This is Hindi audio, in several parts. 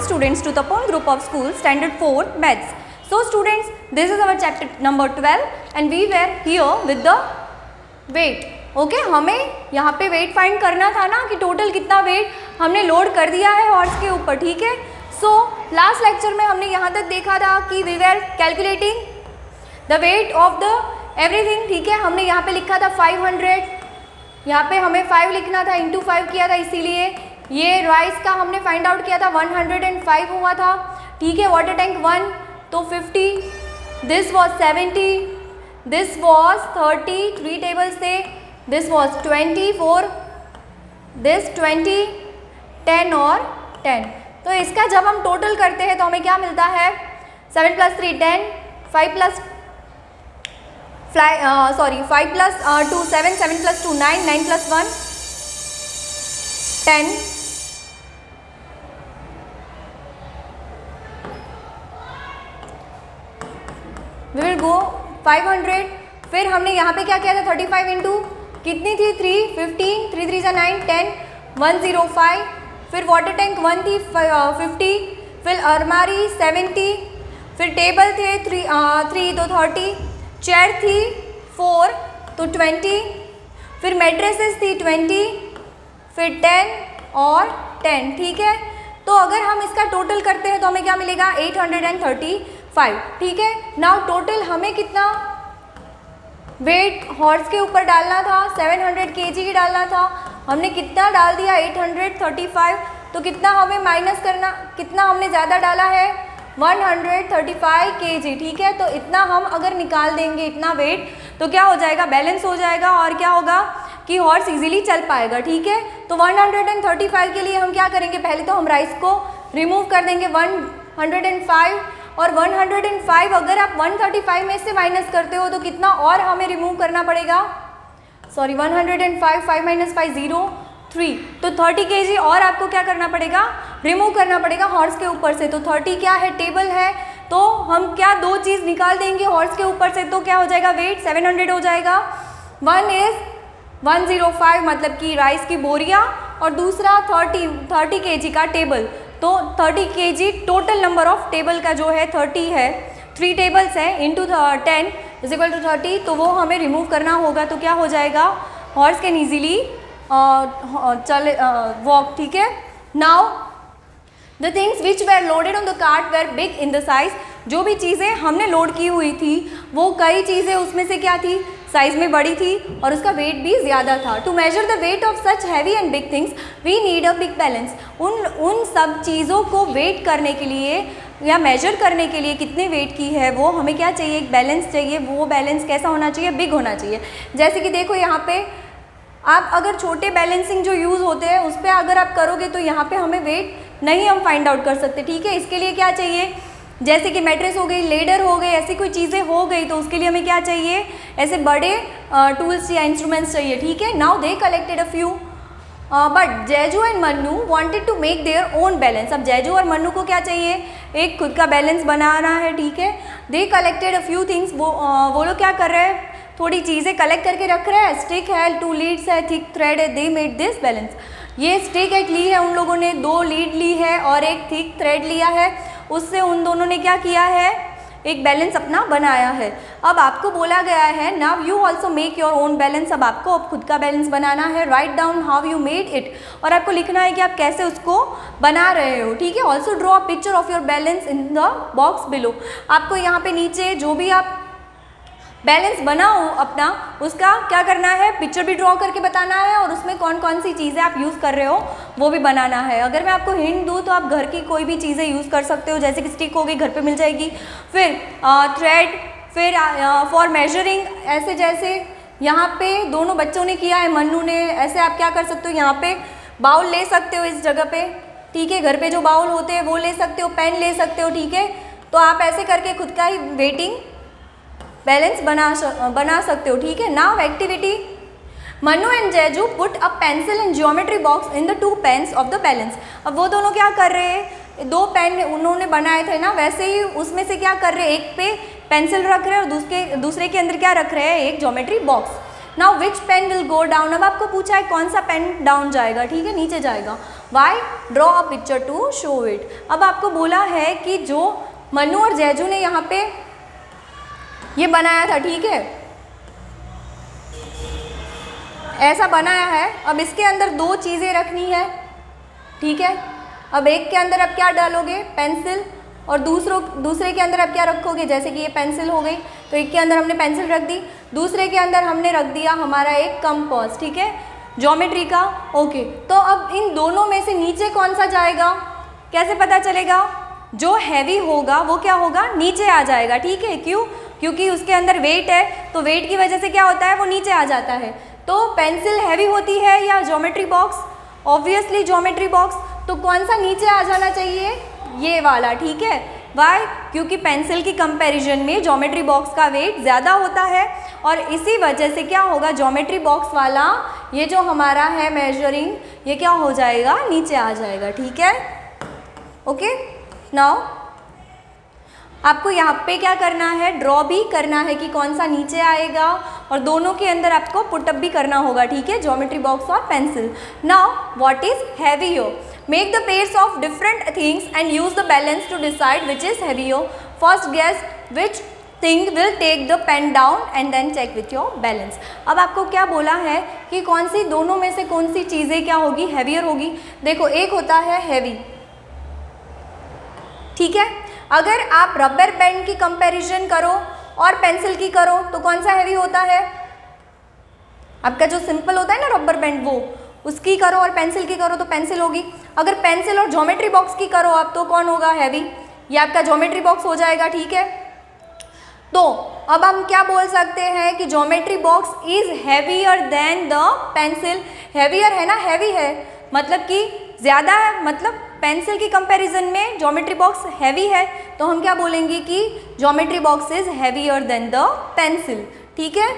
students to Tapon Group of Schools, Standard 4 Maths. So students, this is our chapter number 12 and we were here with the weight. Okay, हमें यहाँ पे वेट फाइंड करना था ना कि टोटल कितना वेट हमने लोड कर दिया है हॉर्स के ऊपर, ठीक है. सो लास्ट लेक्चर में हमने यहाँ तक देखा था कि we were calculating the weight of the everything, ठीक है. हमने यहाँ पे लिखा था 500, यहाँ पे हमें 5 लिखना था, इंटू 5 किया था, इसीलिए ये राइस का हमने फाइंड आउट किया था 105 हुआ था, ठीक है. वाटर टैंक 1 तो 50, this was 70, this was 30, 3 tables थे, दिस वॉज 24, दिस 20, 10 और 10. तो इसका जब हम टोटल करते हैं तो हमें क्या मिलता है, 7 + 3 10, 5 + 2 7, 7 + 2 9, 9 + 1 10. We will go 500. फिर हमने यहाँ पे क्या किया था, 35 इंटू कितनी थी 3, 15, 3 3 = 9, 10, 105. फिर वाटर टैंक 1 थी 50, फिर अलमारी 70, फिर टेबल थे 3 तो 30, चेयर थी 4 तो 20, फिर मैट्रेसेस थी 20, फिर 10 और 10, ठीक है. तो अगर हम इसका टोटल करते हैं तो हमें क्या मिलेगा, 835, ठीक है. नाउ टोटल हमें कितना वेट हॉर्स के ऊपर डालना था, 700 kg ही डालना था. हमने कितना डाल दिया, 835. तो कितना हमें माइनस करना, कितना हमने ज़्यादा डाला है, 135 kg, ठीक है. तो इतना हम अगर निकाल देंगे इतना वेट तो क्या हो जाएगा, बैलेंस हो जाएगा और क्या होगा कि हॉर्स इजीली चल पाएगा, ठीक है. तो 135 के लिए हम क्या करेंगे, पहले तो हम राइस को रिमूव कर देंगे 105, और 105 अगर आप 135 में से माइनस करते हो तो कितना और हमें रिमूव करना पड़ेगा, 105 5 - 5 0 3, तो 30 kg और आपको क्या करना पड़ेगा, रिमूव करना पड़ेगा हॉर्स के ऊपर से. तो 30 क्या है, टेबल है, तो हम क्या दो चीज़ निकाल देंगे हॉर्स के ऊपर से, तो क्या हो जाएगा, वेट 700 हो जाएगा. वन इज़ 105 मतलब कि राइस की बोरियाँ, और दूसरा 30 kg का टेबल. तो 30 kg total number of table का जो है 30 है, 3 टेबल्स हैं, इंटू 10 = 30, तो वो हमें रिमूव करना होगा. तो क्या हो जाएगा, हॉर्स कैन ईजीली चले वॉक, ठीक है. Now the things which were loaded on the cart were big in the size. जो भी चीज़ें हमने लोड की हुई थी वो कई चीज़ें उसमें से क्या थी, साइज़ में बड़ी थी और उसका वेट भी ज़्यादा था. To measure the weight of such heavy and big things we need a big balance. उन सब चीज़ों को वेट करने के लिए या मेजर करने के लिए कितने वेट की है वो हमें क्या चाहिए, एक बैलेंस चाहिए. वो बैलेंस कैसा होना चाहिए, बिग होना चाहिए. जैसे कि देखो यहाँ पे आप अगर छोटे बैलेंसिंग जो यूज़ होते हैं उस पर अगर आप करोगे तो यहाँ पे हमें वेट नहीं हम फाइंड आउट कर सकते, ठीक है. इसके लिए क्या चाहिए, जैसे कि मैट्रेस हो गई, लेडर हो गई, ऐसी कोई चीज़ें हो गई, तो उसके लिए हमें क्या चाहिए, ऐसे बड़े टूल्स या इंस्ट्रूमेंट्स चाहिए, ठीक है. Now they collected a few but Jaju and Mannu wanted to make their own balance. अब जैजू और मन्नू को क्या चाहिए, एक खुद का बैलेंस बनाना है, ठीक है. दे कलेक्टेड अ फ्यू थिंग्स. वो लोग क्या कर रहे हैं, थोड़ी चीज़ें कलेक्ट करके रख रहे हैं. स्टिक है, 2 लीड्स है, थिक थ्रेड है, दे मेड दिस बैलेंस. ये स्टिक एक ली है उन लोगों ने, 2 लीड ली है और एक थिक थ्रेड लिया है, उससे उन दोनों ने क्या किया है, एक बैलेंस अपना बनाया है. अब आपको बोला गया है now you also make your own balance. अब आपको अब खुद का बैलेंस बनाना है. Write down how you made it, और आपको लिखना है कि आप कैसे उसको बना रहे हो, ठीक है. Also draw a picture of your balance in the box below. आपको यहाँ पे नीचे जो भी आप बैलेंस बनाओ अपना, उसका क्या करना है, पिक्चर भी ड्रॉ करके बताना है और उसमें कौन कौन सी चीज़ें आप यूज़ कर रहे हो वो भी बनाना है. अगर मैं आपको हिंट दूँ तो आप घर की कोई भी चीज़ें यूज़ कर सकते हो, जैसे कि स्टिक हो गई, घर पे मिल जाएगी, फिर थ्रेड, फिर फॉर मेजरिंग, ऐसे जैसे यहाँ पे दोनों बच्चों ने किया है, मन्नू ने, ऐसे आप क्या कर सकते हो, यहाँ पे बाउल ले सकते हो इस जगह पे, ठीक है. घर पे जो बाउल होते हैं वो ले सकते हो, पेन ले सकते हो, ठीक है. तो आप ऐसे करके खुद का ही वेटिंग बैलेंस बना सकते हो, ठीक है. Now activity, Mannu and Jaju put a pencil and geometry box in the 2 pans of the balance. अब वो दोनों क्या कर रहे हैं, 2 पेन उन्होंने बनाए थे ना, वैसे ही उसमें से क्या कर रहे हैं, एक पे पेंसिल रख रहे हैं और दूसरे के अंदर क्या रख रहे हैं, एक geometry box. Now which pen will go down. अब आपको पूछा है कौन सा पेन डाउन जाएगा, ठीक है, नीचे जाएगा. Why, draw a picture to show it. अब आपको बोला है कि जो मनु और जैजू ने यहाँ पे ये बनाया था, ठीक है, ऐसा बनाया है। अब इसके अंदर दो चीज़ें रखनी है, ठीक है। अब एक के अंदर आप क्या डालोगे, पेंसिल, और दूसरे के अंदर आप क्या रखोगे, जैसे कि ये पेंसिल हो गई, तो एक के अंदर हमने पेंसिल रख दी, दूसरे के अंदर हमने रख दिया हमारा एक कंपास, ठीक है, ज्योमेट्री का। ओके, तो अब इन दोनों में से नीचे कौन सा जाएगा, कैसे पता चलेगा? जो हैवी होगा वो क्या होगा, नीचे आ जाएगा, ठीक है। क्यों? क्योंकि उसके अंदर वेट है, तो वेट की वजह से क्या होता है, वो नीचे आ जाता है। तो पेंसिल हैवी होती है या geometry box? Obviously geometry box. तो कौन सा नीचे आ जाना चाहिए, ये वाला, ठीक है। वाई? क्योंकि पेंसिल की कंपैरिजन में ज्योमेट्री बॉक्स का वेट ज़्यादा होता है, और इसी वजह से क्या होगा, ज्योमेट्री बॉक्स वाला ये जो हमारा है मेजरिंग, ये क्या हो जाएगा, नीचे आ जाएगा, ठीक है। ओके, नाउ आपको यहाँ पे क्या करना है, ड्रॉ भी करना है कि कौन सा नीचे आएगा, और दोनों के अंदर आपको पुटअप भी करना होगा, ठीक है, ज्योमेट्री बॉक्स और pencil. Now what is heavier? Make the pairs of different things and use the balance to decide which is heavier. First guess which thing will take the pen down and then check with your balance. अब आपको क्या बोला है कि कौन सी दोनों में से कौन सी चीज़ें क्या होगी, heavier होगी। देखो, एक होता है heavy, ठीक है। अगर आप रबर बैंड की कंपैरिजन करो और पेंसिल की करो तो कौन सा हैवी होता है? आपका जो सिंपल होता है ना रबर बैंड, वो उसकी करो और पेंसिल की करो तो पेंसिल होगी। अगर पेंसिल और ज्योमेट्री बॉक्स की करो आप तो कौन होगा हैवी? ये आपका ज्योमेट्री बॉक्स हो जाएगा, ठीक है। तो अब हम क्या बोल सकते हैं कि geometry box is heavier than the pencil. Heavier है ना, हैवी है मतलब कि ज़्यादा है, मतलब पेंसिल की कंपैरिजन में ज्योमेट्री बॉक्स हैवी है, तो हम क्या बोलेंगे कि geometry box is heavier than the pencil, ठीक है।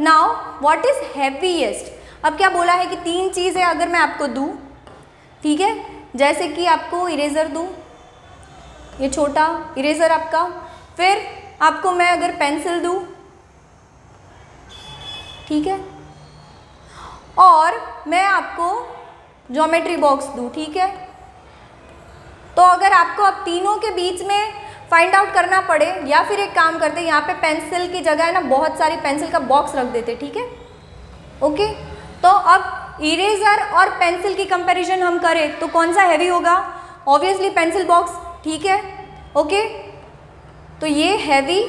Now what is heaviest? अब क्या बोला है कि तीन चीज़ें अगर मैं आपको दूँ, ठीक है, जैसे कि आपको इरेज़र दूँ, ये छोटा इरेज़र आपका, फिर आपको मैं अगर पेंसिल दूँ, ठीक है, और मैं आपको ज्योमेट्री बॉक्स दूँ, ठीक है, तो अगर आपको अब तीनों के बीच में फाइंड आउट करना पड़े, या फिर एक काम करते, यहाँ पे पेंसिल की जगह है ना बहुत सारी पेंसिल का बॉक्स रख देते, ठीक है। ओके, तो अब इरेजर और पेंसिल की कंपैरिजन हम करें तो कौन सा हैवी होगा? ऑब्वियसली पेंसिल बॉक्स, ठीक है। ओके, तो ये हैवी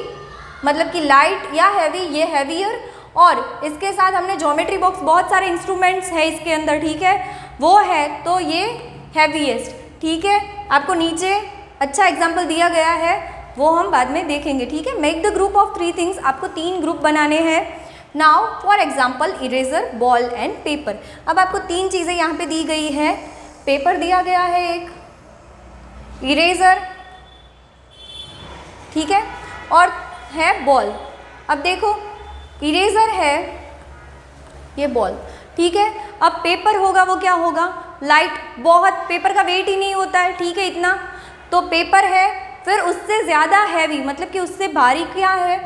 मतलब कि लाइट या हैवी, ये हैवियर, और इसके साथ हमने ज्योमेट्री बॉक्स, बहुत सारे इंस्ट्रूमेंट्स है इसके अंदर, ठीक है, वो है, तो ये हैवीएस्ट, ठीक है। आपको नीचे अच्छा एग्जाम्पल दिया गया है, वो हम बाद में देखेंगे, ठीक है। Make the group of 3 things, आपको 3 ग्रुप बनाने हैं। Now for example eraser, ball and paper. अब आपको 3 चीज़ें यहाँ पे दी गई है, पेपर दिया गया है एक, इरेजर, ठीक है, और है बॉल। अब देखो, इरेजर है, ये बॉल, ठीक है। अब पेपर होगा, वो क्या होगा, लाइट, बहुत, पेपर का वेट ही नहीं होता है, ठीक है, इतना, तो पेपर है। फिर उससे ज़्यादा हैवी मतलब कि उससे भारी क्या है,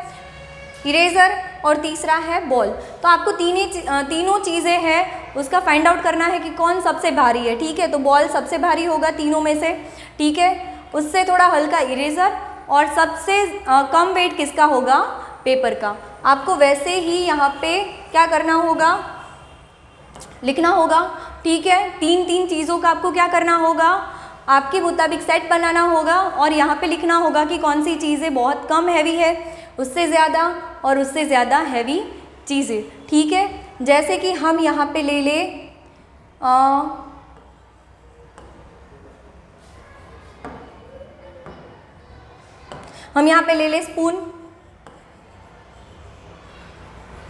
इरेज़र, और तीसरा है बॉल। तो आपको तीनों चीज़ें हैं, उसका फाइंड आउट करना है कि कौन सबसे भारी है, ठीक है। तो बॉल सबसे भारी होगा तीनों में से, ठीक है, उससे थोड़ा हल्का इरेज़र, और सबसे कम वेट किसका होगा, पेपर का। आपको वैसे ही यहाँ पे क्या करना होगा, लिखना होगा, ठीक है। 3 चीज़ों का आपको क्या करना होगा, आपके मुताबिक सेट बनाना होगा, और यहाँ पे लिखना होगा कि कौन सी चीज़ें बहुत कम हैवी है, उससे ज़्यादा, और उससे ज़्यादा हैवी चीज़ें, ठीक है। जैसे कि हम यहाँ पे ले ले हम यहाँ पे ले ले स्पून,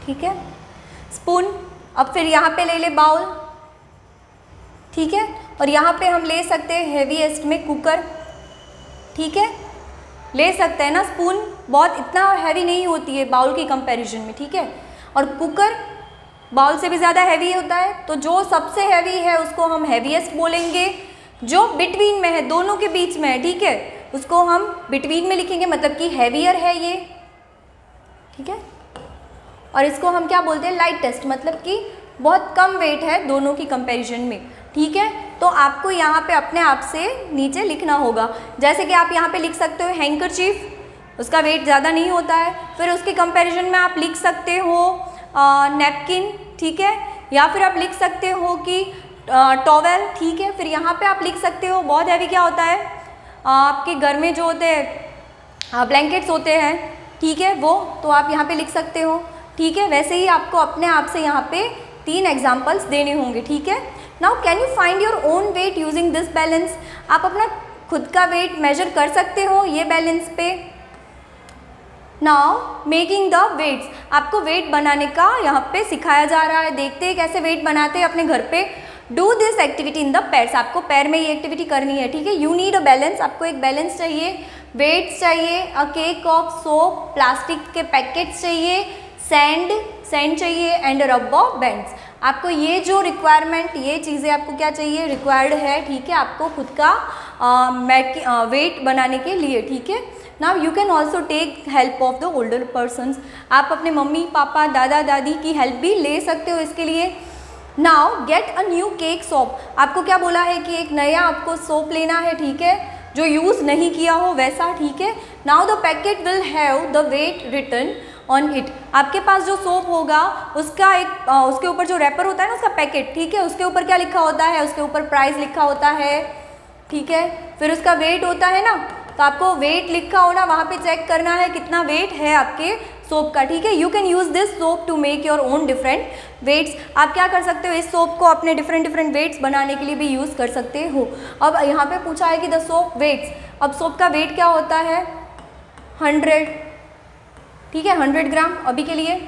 ठीक है, स्पून। अब फिर यहाँ पे ले ले बाउल, ठीक है, और यहाँ पे हम ले सकते हैं हेवीएस्ट में कुकर, ठीक है, ले सकते हैं ना। स्पून बहुत इतना हैवी नहीं होती है बाउल की कंपैरिजन में, ठीक है, और कुकर बाउल से भी ज़्यादा हैवी होता है। तो जो सबसे हैवी है उसको हम हैवीएस्ट बोलेंगे, जो बिटवीन में है, दोनों के बीच में है, ठीक है, उसको हम बिटवीन में लिखेंगे, मतलब कि हैवियर है ये, ठीक है। और इसको हम क्या बोलते हैं, लाइटेस्ट, मतलब कि बहुत कम वेट है दोनों की कंपैरिजन में, ठीक है। तो आपको यहाँ पे अपने आप से नीचे लिखना होगा। जैसे कि आप यहाँ पे लिख सकते हो हैंकरचीफ, उसका वेट ज़्यादा नहीं होता है। फिर उसके कंपैरिजन में आप लिख सकते हो नैपकिन, ठीक है, या फिर आप लिख सकते हो कि टॉवेल, ठीक है। फिर यहाँ पे आप लिख सकते हो बहुत हैवी क्या होता है, आपके घर में जो होते हैं ब्लैंकेट्स होते हैं, ठीक है, वो तो आप यहाँ पे लिख सकते हो, ठीक है। वैसे ही आपको अपने आप से यहाँ पे 3 एग्जाम्पल्स देने होंगे, ठीक है। Now can you find your own wait using this balance. आप अपना खुद का वेट मेजर कर सकते हो ये बैलेंस पे। नाउ मेकिंग द वेट्स, आपको वेट बनाने का यहाँ पे सिखाया जा रहा है। देखते हैं कैसे वेट बनाते हैं अपने घर पे। Do this activity in the pairs, आपको पैर में ये एक्टिविटी करनी है, ठीक है। यू नीड अ बैलेंस, आपको एक बैलेंस चाहिए, वेट्स चाहिए, अ केक ऑफ सोप, प्लास्टिक के पैकेट्स चाहिए, सैंड चाहिए एंड रबर बैंड्स। आपको ये जो रिक्वायरमेंट, ये चीज़ें आपको क्या चाहिए, रिक्वायर्ड है, ठीक है, आपको खुद का वेट बनाने के लिए, ठीक है। Now you can also take help of the older persons, आप अपने मम्मी पापा दादा दादी की हेल्प भी ले सकते हो इसके लिए। Now get a new cake soap, आपको क्या बोला है कि एक नया आपको सोप लेना है, ठीक है, जो यूज़ नहीं किया हो वैसा, ठीक है। Now the packet will have the weight written on it, आपके पास जो सोप होगा उसका एक उसके ऊपर जो रैपर होता है ना उसका पैकेट, ठीक है, उसके ऊपर क्या लिखा होता है, उसके ऊपर प्राइस लिखा होता है, ठीक है। फिर उसका वेट होता है ना, तो आपको वेट लिखा हो ना वहाँ पे चेक करना है कितना वेट है आपके सोप का, ठीक है। You can use this soap to make your own different weights, आप क्या कर सकते हो, इस सोप को अपने डिफरेंट वेट्स बनाने के लिए भी यूज़ कर सकते हो। अब यहाँ पे पूछा है कि द सोप वेट्स, अब सोप का वेट क्या होता है 100, ठीक है, 100 ग्राम अभी के लिए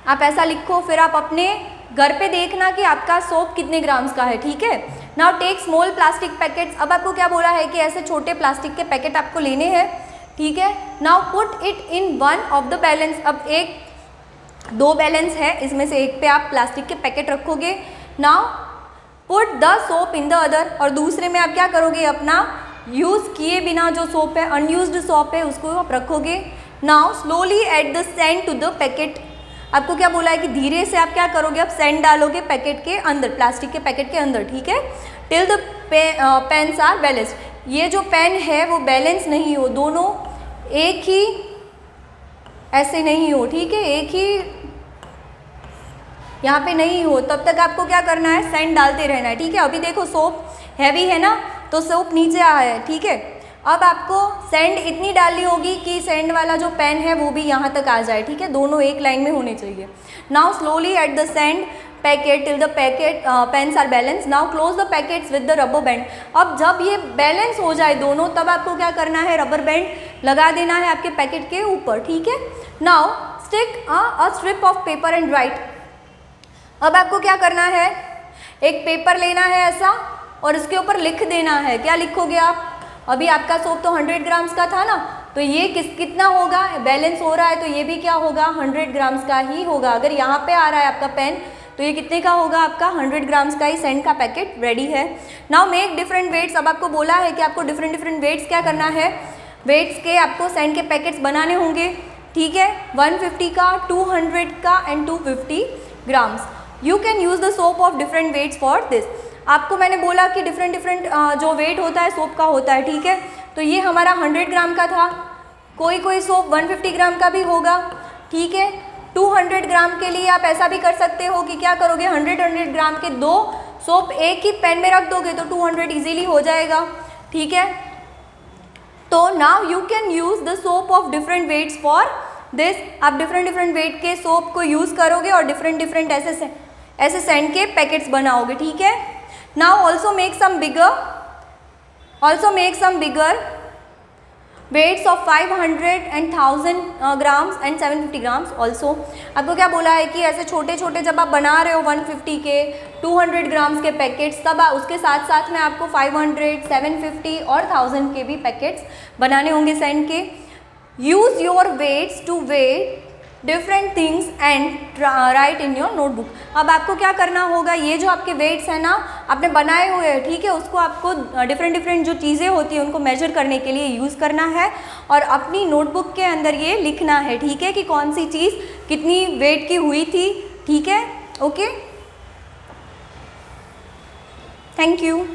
आप ऐसा लिखो। फिर आप अपने घर पे देखना कि आपका सोप कितने ग्राम्स का है, ठीक है। Now take small plastic packets, अब आपको क्या बोला है कि ऐसे छोटे प्लास्टिक के पैकेट आपको लेने हैं, ठीक है। Now put it in one of the balance, अब 2 बैलेंस है, इसमें से एक पे आप प्लास्टिक के पैकेट रखोगे। Now put the soap in the other, और दूसरे में आप क्या करोगे, अपना यूज़ किए बिना जो सोप है, अनयूज्ड सोप है, उसको आप रखोगे। Now slowly add the sand to the packet, आपको क्या बोला है कि धीरे से आप क्या करोगे, आप सैंड डालोगे पैकेट के अंदर, प्लास्टिक के पैकेट के अंदर, ठीक है। Till the pens are balanced, ये जो पेन है वो बैलेंस नहीं हो, दोनों एक ही ऐसे नहीं हो, ठीक है, एक ही यहाँ पे नहीं हो, तब तक आपको क्या करना है, सैंड डालते रहना है, ठीक है। अभी देखो सोप हैवी है ना, तो सोप नीचे आया है, ठीक है। अब आपको सैंड इतनी डालनी होगी कि सैंड वाला जो पेन है वो भी यहाँ तक आ जाए, ठीक है, दोनों एक लाइन में होने चाहिए। Now slowly add the sand packet till the packet pens are balance, now close the packets with the rubber band, अब जब ये बैलेंस हो जाए दोनों, तब आपको क्या करना है, रबर बैंड लगा देना है आपके पैकेट के ऊपर, ठीक है। Now stick a strip of paper and right, अब आपको क्या करना है, एक पेपर लेना है ऐसा और इसके ऊपर लिख देना है, क्या लिखोगे आप, अभी आपका सोप तो 100 ग्राम्स का था ना, तो ये कितना होगा, बैलेंस हो रहा है तो ये भी क्या होगा, 100 ग्राम्स का ही होगा। अगर यहाँ पे आ रहा है आपका पेन तो ये कितने का होगा, आपका 100 ग्राम्स का ही सैंड का पैकेट रेडी है। नाउ मेक डिफरेंट वेट्स, अब आपको बोला है कि आपको डिफरेंट वेट्स क्या करना है, वेट्स के आपको सैंड के पैकेट्स बनाने होंगे, ठीक है, 150 का, 200 का and 250 grams. You can use the soap of different waits for this, आपको मैंने बोला कि डिफरेंट जो वेट होता है सोप का होता है, ठीक है। तो ये हमारा 100 ग्राम का था, कोई सोप 150 ग्राम का भी होगा, ठीक है। 200 ग्राम के लिए आप ऐसा भी कर सकते हो कि क्या करोगे, 100 ग्राम के 2 सोप एक ही पेन में रख दोगे तो 200 इजीली हो जाएगा, ठीक है। तो now you can use the soap of different waits for this, आप डिफरेंट वेट के सोप को यूज़ करोगे और डिफरेंट ऐसे सैंड के पैकेट्स बनाओगे, ठीक है। Now also make some bigger weights of 500 and 1000 grams and 750 grams also। आपको क्या बोला है कि ऐसे छोटे जब आप बना रहे हो 150 के 200 ग्राम्स के पैकेट्स, तब उसके साथ में आपको 500, 750 और 1000 के भी पैकेट्स बनाने होंगे सैंड के। Use your weights to weigh different things and write in your notebook, अब आपको क्या करना होगा, ये जो आपके वेट्स हैं ना आपने बनाए हुए हैं, ठीक है, उसको आपको डिफरेंट जो चीज़ें होती हैं उनको मेजर करने के लिए यूज़ करना है और अपनी नोटबुक के अंदर ये लिखना है, ठीक है, कि कौन सी चीज़ कितनी वेट की हुई थी, ठीक है। Okay, thank you.